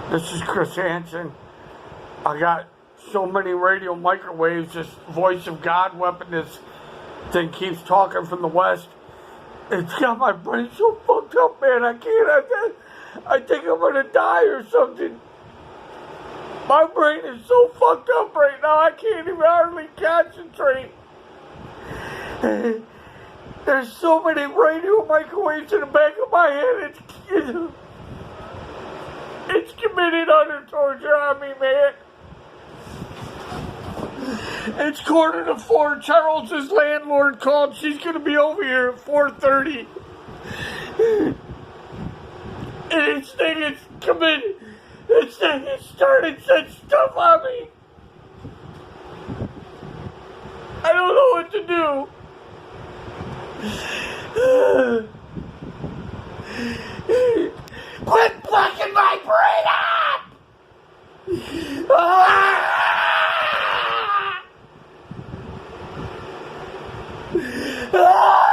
This is Chris Hansen. I got so many radio microwaves. This voice of God weapon, this thing keeps talking from the west. It's got my brain so fucked up, man. I can't. I think I'm gonna die or something. My brain is so fucked up right now. I can't even hardly concentrate. There's so many radio microwaves in the back of my head. It's committed utter torture on me, man. It's 3:45. Charles's landlord called. She's gonna be over here at 4:30. And it's committed. It started such stuff on me. I don't know what to do. Quit fucking my brain up! Ah! Ah!